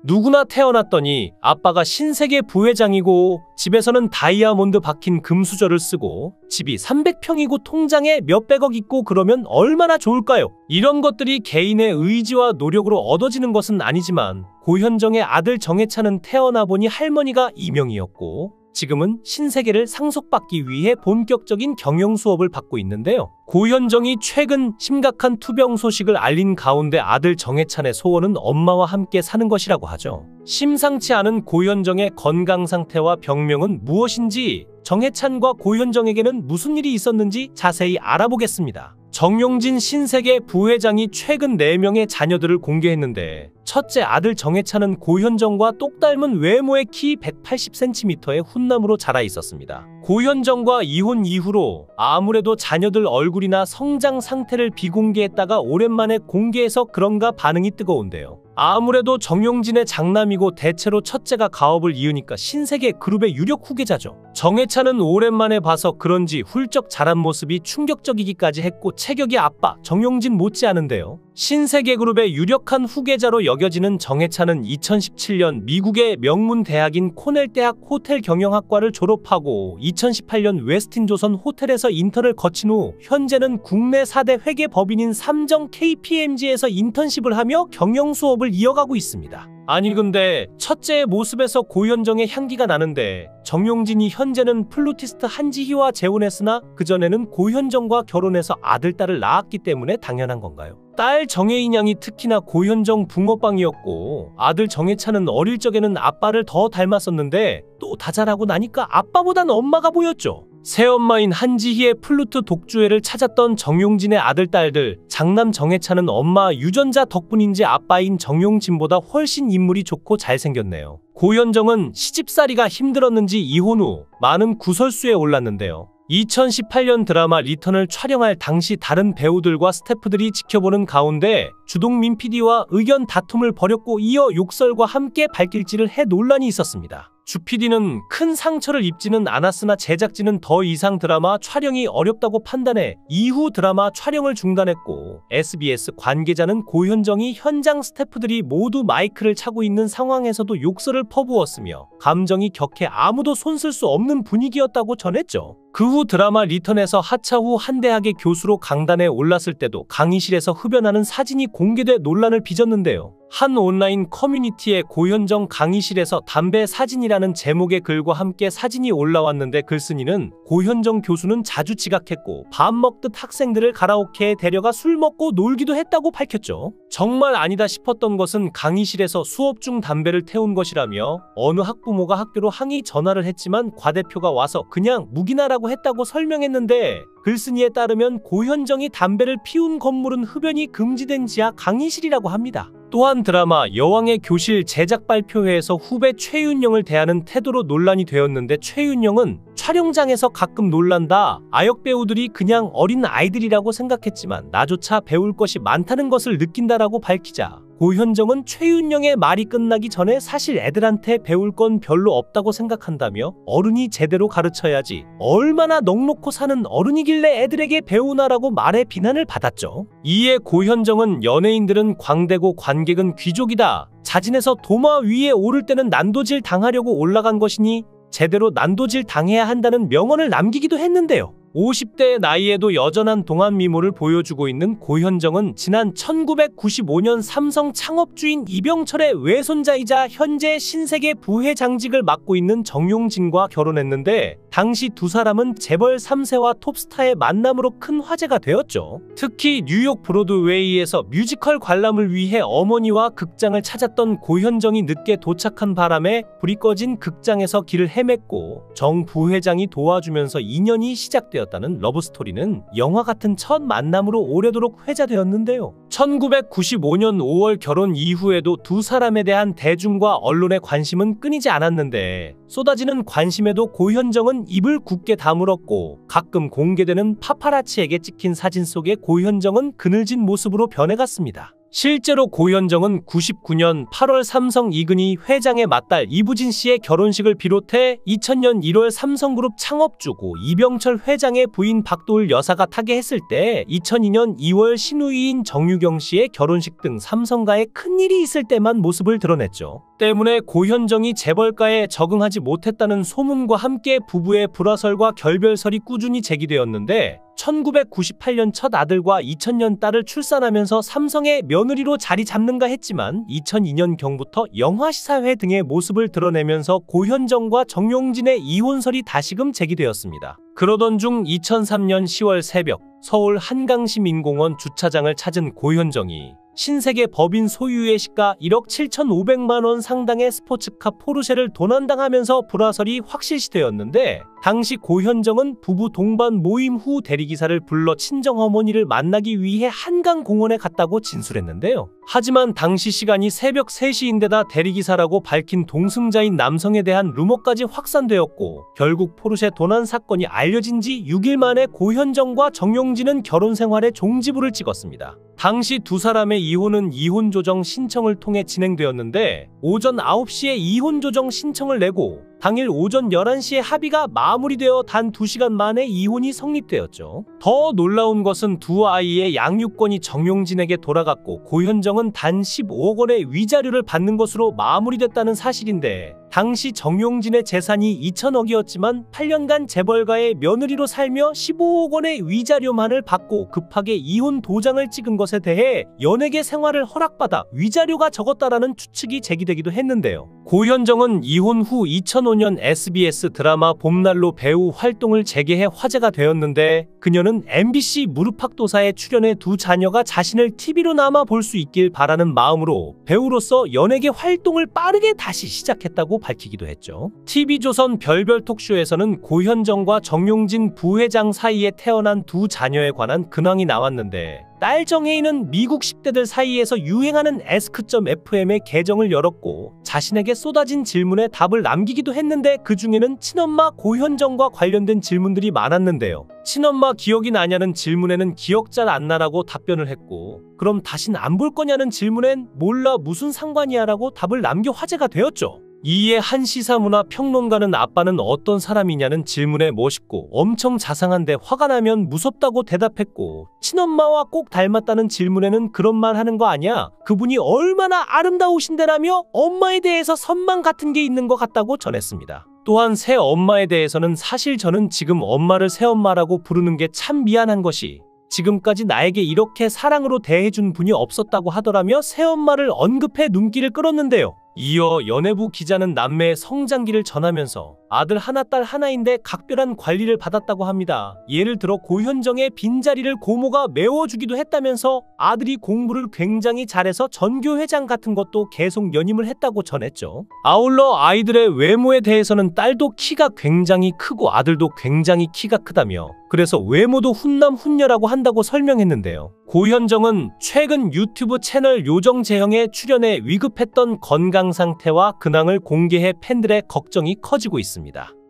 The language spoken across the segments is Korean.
누구나 태어났더니 아빠가 신세계 부회장이고 집에서는 다이아몬드 박힌 금수저를 쓰고 집이 300평이고 통장에 몇백억 있고 그러면 얼마나 좋을까요? 이런 것들이 개인의 의지와 노력으로 얻어지는 것은 아니지만 고현정의 아들 정해찬은 태어나 보니 할머니가 이명이었고 지금은 신세계를 상속받기 위해 본격적인 경영 수업을 받고 있는데요. 고현정이 최근 심각한 투병 소식을 알린 가운데 아들 정해찬의 소원은 엄마와 함께 사는 것이라고 하죠. 심상치 않은 고현정의 건강 상태와 병명은 무엇인지, 정해찬과 고현정에게는 무슨 일이 있었는지 자세히 알아보겠습니다. 정용진 신세계 부회장이 최근 4명의 자녀들을 공개했는데 첫째 아들 정해찬은 고현정과 똑 닮은 외모의 키 180cm의 훈남으로 자라 있었습니다. 고현정과 이혼 이후로 아무래도 자녀들 얼굴이나 성장 상태를 비공개했다가 오랜만에 공개해서 그런가 반응이 뜨거운데요. 아무래도 정용진의 장남이고 대체로 첫째가 가업을 이으니까 신세계 그룹의 유력 후계자죠. 정해찬은 오랜만에 봐서 그런지 훌쩍 자란 모습이 충격적이기까지 했고 체격이 아빠 정용진 못지않은데요. 신세계 그룹의 유력한 후계자로 여겨지는 정해찬은 2017년 미국의 명문 대학인 코넬 대학 호텔 경영학과를 졸업하고 2018년 웨스틴조선 호텔에서 인턴을 거친 후 현재는 국내 4대 회계 법인인 삼정 KPMG에서 인턴십을 하며 경영 수업을 이어가고 있습니다. 아니 근데 첫째의 모습에서 고현정의 향기가 나는데 정용진이 현재는 플루티스트 한지희와 재혼했으나 그전에는 고현정과 결혼해서 아들, 딸을 낳았기 때문에 당연한 건가요? 딸 정혜인 양이 특히나 고현정 붕어빵이었고 아들 정해찬은 어릴 적에는 아빠를 더 닮았었는데 또 다 자라고 나니까 아빠보단 엄마가 보였죠. 새엄마인 한지희의 플루트 독주회를 찾았던 정용진의 아들, 딸들, 장남 정해찬은 엄마 유전자 덕분인지 아빠인 정용진보다 훨씬 인물이 좋고 잘생겼네요. 고현정은 시집살이가 힘들었는지 이혼 후 많은 구설수에 올랐는데요. 2018년 드라마 리턴을 촬영할 당시 다른 배우들과 스태프들이 지켜보는 가운데 주동민 PD와 의견 다툼을 벌였고 이어 욕설과 함께 발길질을 해 논란이 있었습니다. 주 PD는 큰 상처를 입지는 않았으나 제작진은 더 이상 드라마 촬영이 어렵다고 판단해 이후 드라마 촬영을 중단했고 SBS 관계자는 고현정이 현장 스태프들이 모두 마이크를 차고 있는 상황에서도 욕설을 퍼부었으며 감정이 격해 아무도 손쓸 수 없는 분위기였다고 전했죠. 그 후 드라마 리턴에서 하차 후 한 대학의 교수로 강단에 올랐을 때도 강의실에서 흡연하는 사진이 공개돼 논란을 빚었는데요. 한 온라인 커뮤니티에 고현정 강의실에서 담배 사진이라는 제목의 글과 함께 사진이 올라왔는데 글쓴이는 고현정 교수는 자주 지각했고 밥 먹듯 학생들을 가라오케에 데려가 술 먹고 놀기도 했다고 밝혔죠. 정말 아니다 싶었던 것은 강의실에서 수업 중 담배를 태운 것이라며 어느 학부모가 학교로 항의 전화를 했지만 과대표가 와서 그냥 묵인하라고 했다고 설명했는데 글쓴이에 따르면 고현정이 담배를 피운 건물은 흡연이 금지된 지하 강의실이라고 합니다. 또한 드라마 여왕의 교실 제작 발표회에서 후배 최윤영을 대하는 태도로 논란이 되었는데 최윤영은 촬영장에서 가끔 놀란다. 아역 배우들이 그냥 어린 아이들이라고 생각했지만 나조차 배울 것이 많다는 것을 느낀다라고 밝히자 고현정은 최윤영의 말이 끝나기 전에 사실 애들한테 배울 건 별로 없다고 생각한다며 어른이 제대로 가르쳐야지 얼마나 넉넉고 사는 어른이길래 애들에게 배우나라고 말해 비난을 받았죠. 이에 고현정은 연예인들은 광대고 관객은 귀족이다. 자진해서 도마 위에 오를 때는 난도질 당하려고 올라간 것이니 제대로 난도질 당해야 한다는 명언을 남기기도 했는데요. 50대의 나이에도 여전한 동안 미모를 보여주고 있는 고현정은 지난 1995년 삼성 창업주인 이병철의 외손자이자 현재 신세계 부회장직을 맡고 있는 정용진과 결혼했는데 당시 두 사람은 재벌 3세와 톱스타의 만남으로 큰 화제가 되었죠. 특히 뉴욕 브로드웨이에서 뮤지컬 관람을 위해 어머니와 극장을 찾았던 고현정이 늦게 도착한 바람에 불이 꺼진 극장에서 길을 헤맸고 정 부회장이 도와주면서 인연이 시작되었다는 러브스토리는 영화 같은 첫 만남으로 오래도록 회자되었는데요. 1995년 5월 결혼 이후에도 두 사람에 대한 대중과 언론의 관심은 끊이지 않았는데 쏟아지는 관심에도 고현정은 입을 굳게 다물었고 가끔 공개되는 파파라치에게 찍힌 사진 속에 고현정은 그늘진 모습으로 변해갔습니다. 실제로 고현정은 99년 8월 삼성 이근희 회장의 맏딸 이부진 씨의 결혼식을 비롯해 2000년 1월 삼성그룹 창업주고 이병철 회장의 부인 박도을 여사가 타계했을 때 2002년 2월 신우이인 정유경 씨의 결혼식 등 삼성가에 큰일이 있을 때만 모습을 드러냈죠. 때문에 고현정이 재벌가에 적응하지 못했다는 소문과 함께 부부의 불화설과 결별설이 꾸준히 제기되었는데 1998년 첫 아들과 2000년 딸을 출산하면서 삼성의 며느리로 자리 잡는가 했지만 2002년경부터 영화 시사회 등의 모습을 드러내면서 고현정과 정용진의 이혼설이 다시금 제기되었습니다. 그러던 중 2003년 10월 새벽 서울 한강시민공원 주차장을 찾은 고현정이 신세계 법인 소유의 시가 1억 7,500만 원 상당의 스포츠카 포르쉐를 도난당하면서 불화설이 확실시되었는데 당시 고현정은 부부 동반 모임 후 대리기사를 불러 친정어머니를 만나기 위해 한강공원에 갔다고 진술했는데요. 하지만 당시 시간이 새벽 3시인데다 대리기사라고 밝힌 동승자인 남성에 대한 루머까지 확산되었고 결국 포르쉐 도난 사건이 알려진 지 6일 만에 고현정과 정용진은 결혼 생활에 종지부를 찍었습니다. 당시 두 사람의 이혼은 이혼조정 신청을 통해 진행되었는데 오전 9시에 이혼조정 신청을 내고 당일 오전 11시에 합의가 마무리되어 단 2시간 만에 이혼이 성립되었죠. 더 놀라운 것은 두 아이의 양육권이 정용진에게 돌아갔고 고현정은 단 15억 원의 위자료를 받는 것으로 마무리됐다는 사실인데 당시 정용진의 재산이 2천억이었지만 8년간 재벌가의 며느리로 살며 15억 원의 위자료만을 받고 급하게 이혼 도장을 찍은 것에 대해 연예계 생활을 허락받아 위자료가 적었다라는 추측이 제기되기도 했는데요. 고현정은 이혼 후 2005년 SBS 드라마 봄날로 배우 활동을 재개해 화제가 되었는데 그녀는 MBC 무릎팍도사에 출연해 두 자녀가 자신을 TV로 남아 볼 수 있길 바라는 마음으로 배우로서 연예계 활동을 빠르게 다시 시작했다고 밝히기도 했죠. TV조선 별별 톡쇼에서는 고현정과 정용진 부회장 사이에 태어난 두 자녀에 관한 근황이 나왔는데 딸 정혜인은 미국 10대들 사이에서 유행하는 ask.fm의 계정을 열었고 자신에게 쏟아진 질문에 답을 남기기도 했는데 그 중에는 친엄마 고현정과 관련된 질문들이 많았는데요. 친엄마 기억이 나냐는 질문에는 기억 잘 안 나라고 답변을 했고 그럼 다신 안 볼 거냐는 질문엔 몰라 무슨 상관이야 라고 답을 남겨 화제가 되었죠. 이에 한 시사문화 평론가는 아빠는 어떤 사람이냐는 질문에 멋있고 엄청 자상한데 화가 나면 무섭다고 대답했고 친엄마와 꼭 닮았다는 질문에는 그런 말 하는 거 아니야? 그분이 얼마나 아름다우신데라며 엄마에 대해서 선망 같은 게 있는 것 같다고 전했습니다. 또한 새엄마에 대해서는 사실 저는 지금 엄마를 새엄마라고 부르는 게 참 미안한 것이 지금까지 나에게 이렇게 사랑으로 대해준 분이 없었다고 하더라며 새엄마를 언급해 눈길을 끌었는데요. 이어 연예부 기자는 남매의 성장기를 전하면서 아들 하나 딸 하나인데 각별한 관리를 받았다고 합니다. 예를 들어 고현정의 빈자리를 고모가 메워주기도 했다면서 아들이 공부를 굉장히 잘해서 전교회장 같은 것도 계속 연임을 했다고 전했죠. 아울러 아이들의 외모에 대해서는 딸도 키가 굉장히 크고 아들도 굉장히 키가 크다며 그래서 외모도 훈남 훈녀라고 한다고 설명했는데요. 고현정은 최근 유튜브 채널 요정재형에 출연해 위급했던 건강 상태와 근황을 공개해 팬들의 걱정이 커지고 있습니다.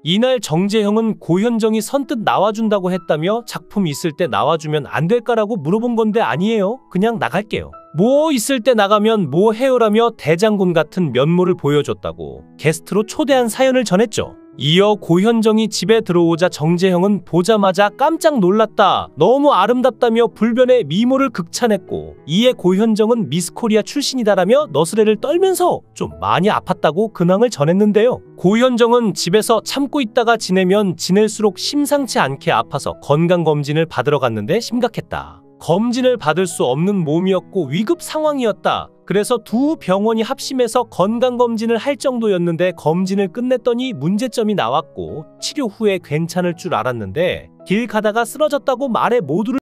이날 정재형은 고현정이 선뜻 나와준다고 했다며 작품 있을 때 나와주면 안 될까라고 물어본 건데 아니에요. 그냥 나갈게요. 뭐 있을 때 나가면 뭐 해요라며 대장군 같은 면모를 보여줬다고 게스트로 초대한 사연을 전했죠. 이어 고현정이 집에 들어오자 정재형은 보자마자 깜짝 놀랐다. 너무 아름답다며 불변의 미모를 극찬했고 이에 고현정은 미스코리아 출신이다라며 너스레를 떨면서 좀 많이 아팠다고 근황을 전했는데요. 고현정은 집에서 참고 있다가 지내면 지낼수록 심상치 않게 아파서 건강검진을 받으러 갔는데 심각했다. 검진을 받을 수 없는 몸이었고 위급 상황이었다. 그래서 두 병원이 합심해서 건강검진을 할 정도였는데 검진을 끝냈더니 문제점이 나왔고 치료 후에 괜찮을 줄 알았는데 길 가다가 쓰러졌다고 말해 모두를